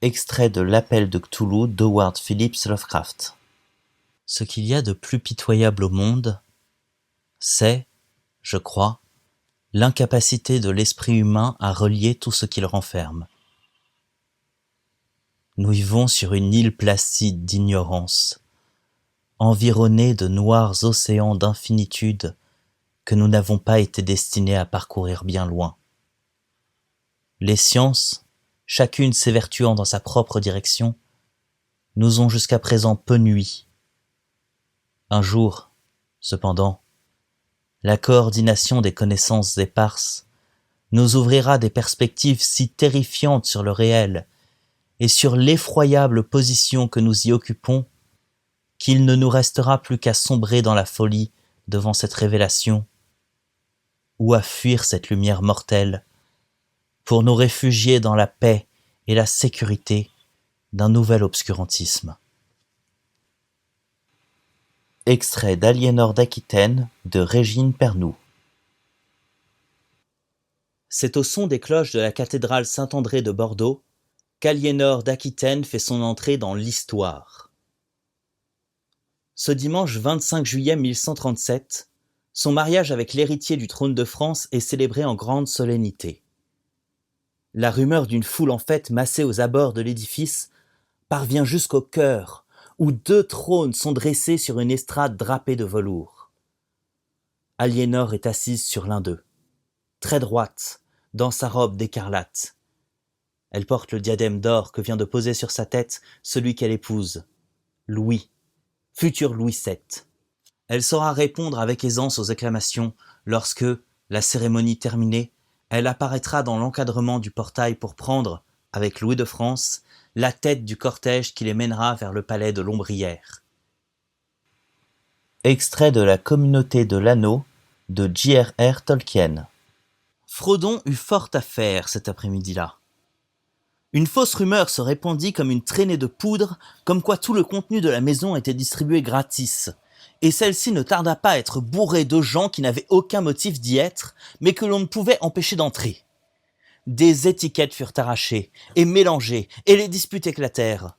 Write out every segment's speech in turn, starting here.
Extrait de L'Appel de Cthulhu d'Howard Phillips Lovecraft. Ce qu'il y a de plus pitoyable au monde, c'est, je crois, l'incapacité de l'esprit humain à relier tout ce qu'il renferme. Nous vivons sur une île placide d'ignorance, environnés de noirs océans d'infinitude que nous n'avons pas été destinés à parcourir bien loin. Les sciences, chacune s'évertuant dans sa propre direction, nous ont jusqu'à présent peu nui. Un jour, cependant, la coordination des connaissances éparses nous ouvrira des perspectives si terrifiantes sur le réel et sur l'effroyable position que nous y occupons qu'il ne nous restera plus qu'à sombrer dans la folie devant cette révélation ou à fuir cette lumière mortelle pour nous réfugier dans la paix et la sécurité d'un nouvel obscurantisme. Extrait d'Aliénor d'Aquitaine de Régine Pernoud. C'est au son des cloches de la cathédrale Saint-André de Bordeaux qu'Aliénor d'Aquitaine fait son entrée dans l'histoire. Ce dimanche 25 juillet 1137, son mariage avec l'héritier du trône de France est célébré en grande solennité. La rumeur d'une foule en fête massée aux abords de l'édifice parvient jusqu'au chœur, où 2 trônes sont dressés sur une estrade drapée de velours. Aliénor est assise sur l'un d'eux, très droite, dans sa robe d'écarlate. Elle porte le diadème d'or que vient de poser sur sa tête celui qu'elle épouse, Louis, futur Louis VII. Elle saura répondre avec aisance aux acclamations lorsque, la cérémonie terminée, elle apparaîtra dans l'encadrement du portail pour prendre, avec Louis de France, la tête du cortège qui les mènera vers le palais de l'Ombrière. Extrait de La Communauté de l'Anneau de J.R.R. Tolkien. Frodon eut fort à faire cet après-midi-là. Une fausse rumeur se répandit comme une traînée de poudre, comme quoi tout le contenu de la maison était distribué gratis, et celle-ci ne tarda pas à être bourrée de gens qui n'avaient aucun motif d'y être, mais que l'on ne pouvait empêcher d'entrer. Des étiquettes furent arrachées et mélangées, et les disputes éclatèrent.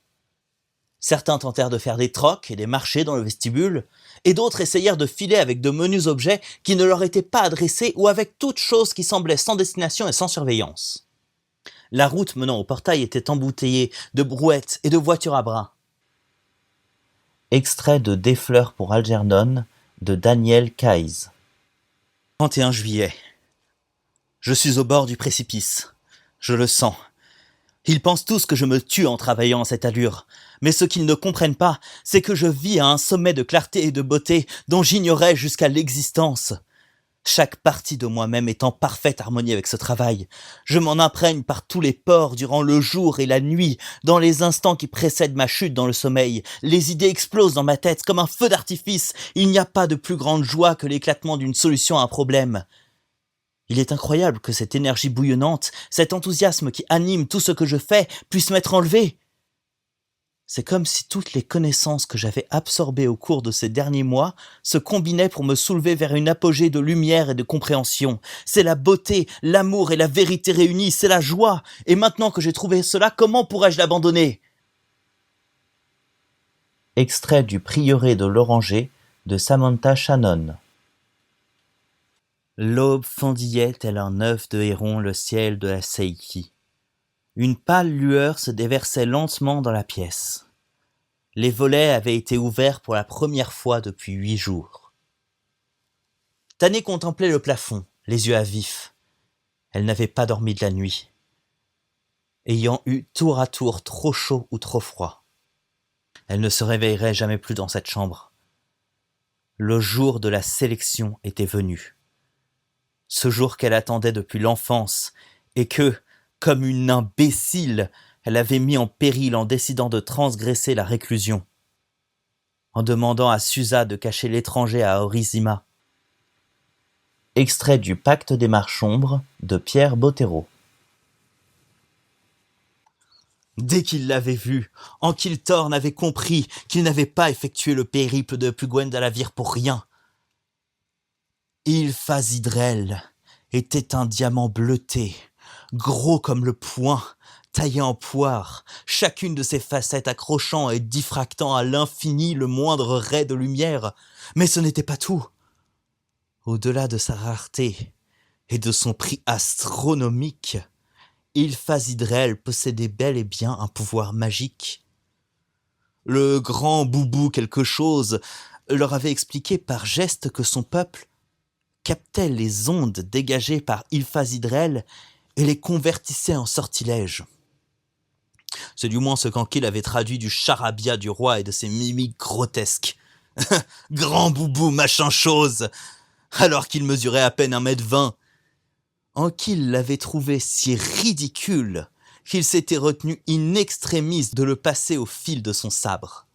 Certains tentèrent de faire des trocs et des marchés dans le vestibule, et d'autres essayèrent de filer avec de menus objets qui ne leur étaient pas adressés ou avec toute chose qui semblait sans destination et sans surveillance. La route menant au portail était embouteillée de brouettes et de voitures à bras. Extrait de Des fleurs pour Algernon de Daniel Keyes. 31 juillet. Je suis au bord du précipice. Je le sens. Ils pensent tous que je me tue en travaillant à cette allure. Mais ce qu'ils ne comprennent pas, c'est que je vis à un sommet de clarté et de beauté dont j'ignorais jusqu'à l'existence. Chaque partie de moi-même est en parfaite harmonie avec ce travail. Je m'en imprègne par tous les pores durant le jour et la nuit, dans les instants qui précèdent ma chute dans le sommeil. Les idées explosent dans ma tête comme un feu d'artifice. Il n'y a pas de plus grande joie que l'éclatement d'une solution à un problème. Il est incroyable que cette énergie bouillonnante, cet enthousiasme qui anime tout ce que je fais, puisse m'être enlevé. C'est comme si toutes les connaissances que j'avais absorbées au cours de ces derniers mois se combinaient pour me soulever vers une apogée de lumière et de compréhension. C'est la beauté, l'amour et la vérité réunis, c'est la joie. Et maintenant que j'ai trouvé cela, comment pourrais-je l'abandonner ? Extrait du Prieuré de l'Oranger de Samantha Shannon. L'aube fendillait tel un œuf de héron le ciel de la Seiki. Une pâle lueur se déversait lentement dans la pièce. Les volets avaient été ouverts pour la première fois depuis 8 jours. Tané contemplait le plafond, les yeux à vif. Elle n'avait pas dormi de la nuit, ayant eu tour à tour trop chaud ou trop froid. Elle ne se réveillerait jamais plus dans cette chambre. Le jour de la sélection était venu. Ce jour qu'elle attendait depuis l'enfance et que, comme une imbécile, elle avait mis en péril en décidant de transgresser la réclusion, en demandant à Susa de cacher l'étranger à Orizima. Extrait du Pacte des Marchombres de Pierre Bottero. Dès qu'il l'avait vu, Ankiltorn avait compris qu'il n'avait pas effectué le périple de Pugwendalavir pour rien. Ylfazidrel était un diamant bleuté, gros comme le poing, taillé en poire, chacune de ses facettes accrochant et diffractant à l'infini le moindre rai de lumière. Mais ce n'était pas tout. Au-delà de sa rareté et de son prix astronomique, Ilphaz-Idrel possédait bel et bien un pouvoir magique. Le grand Boubou quelque chose leur avait expliqué par geste que son peuple captait les ondes dégagées par Ilphaz-Idrel et les convertissait en sortilèges. C'est du moins ce qu'Ankil avait traduit du charabia du roi et de ses mimiques grotesques. Grand Boubou machin chose, alors qu'il mesurait à peine 1,20 m. Ankil l'avait trouvé si ridicule qu'il s'était retenu in extremis de le passer au fil de son sabre.